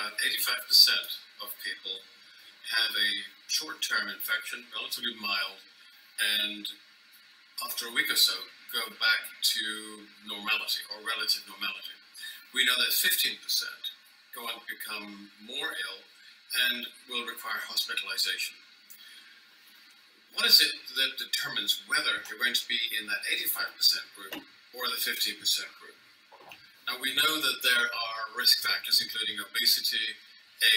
about 85% of people have a short-term infection, relatively mild, and after a week or so, go back to normality or relative normality. We know that 15% go on to become more ill and will require hospitalization. What is it that determines whether you're going to be in that 85% group or the 15% group? Now, we know that there are risk factors, including obesity,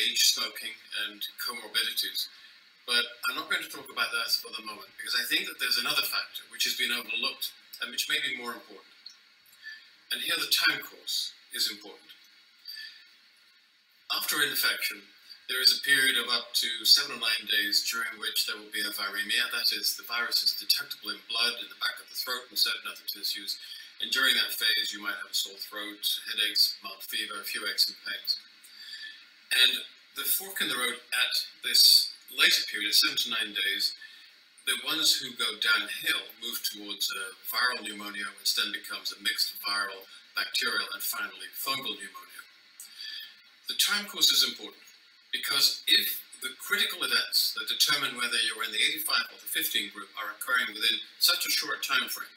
age, smoking, and comorbidities. But I'm not going to talk about that for the moment, because I think that there's another factor which has been overlooked and which may be more important. And here the time course is important. After infection, there is a period of up to 7 or 9 days during which there will be a viremia. That is, the virus is detectable in blood, in the back of the throat, and certain other tissues. And during that phase, you might have a sore throat, headaches, mild fever, a few aches and pains. And the fork in the road at this later period, 7 to 9 days, the ones who go downhill move towards viral pneumonia, which then becomes a mixed viral, bacterial, and finally fungal pneumonia. The time course is important because if the critical events that determine whether you're in the 85 or the 15 group are occurring within such a short time frame,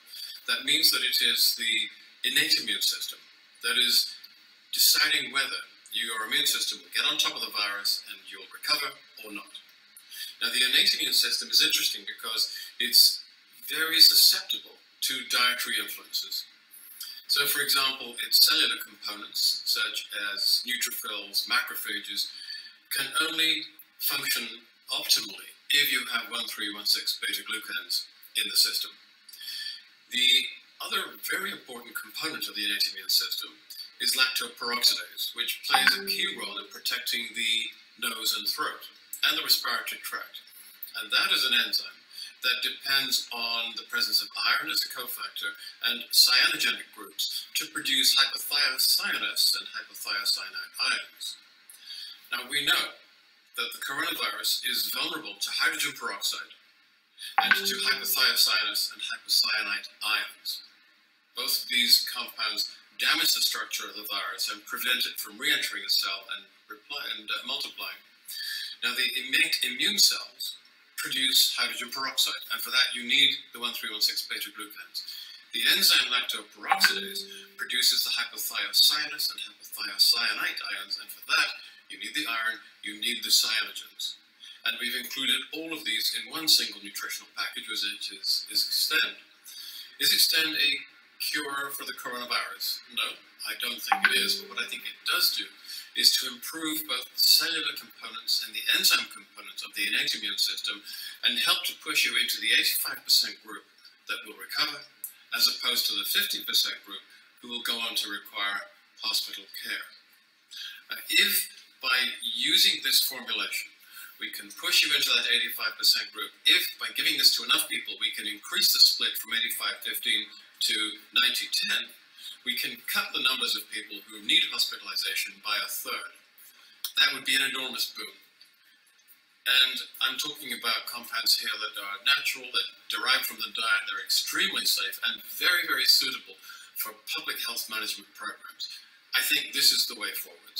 that means that it is the innate immune system that is deciding whether your immune system will get on top of the virus and you'll recover or not. Now, the innate immune system is interesting because it's very susceptible to dietary influences. So, for example, its cellular components, such as neutrophils, macrophages, can only function optimally if you have 1,3,1,6 beta-glucans in the system. The other very important component of the innate immune system is lactoperoxidase, which plays a key role in protecting the nose and throat and the respiratory tract. And that is an enzyme that depends on the presence of iron as a cofactor and cyanogenic groups to produce hypothiocyanous and hypothiocyanate ions. Now, we know that the coronavirus is vulnerable to hydrogen peroxide and to hypothiocyanous and hypocyanate ions. Both of these compounds damage the structure of the virus and prevent it from re-entering the cell and multiplying. Now, the innate immune cells produce hydrogen peroxide, and for that you need the 1,3,1,6 beta-glucans. The enzyme lactoperoxidase produces the hypothiocyanous and hypothiocyanate ions, and for that you need the iron, you need the cyanogens. And we've included all of these in one single nutritional package, which is Xtend. Is Xtend a cure for the coronavirus? No, I don't think it is, but what I think it does do is to improve both the cellular components and the enzyme components of the innate immune system and help to push you into the 85% group that will recover, as opposed to the 15% group who will go on to require hospital care. If by using this formulation we can push you into that 85% group, if by giving this to enough people we can increase the split from 85-15 to 90-10, we can cut the numbers of people who need hospitalization by a third. That would be an enormous boom. And I'm talking about compounds here that are natural, that derive from the diet, they're extremely safe and very, very suitable for public health management programs. I think this is the way forward.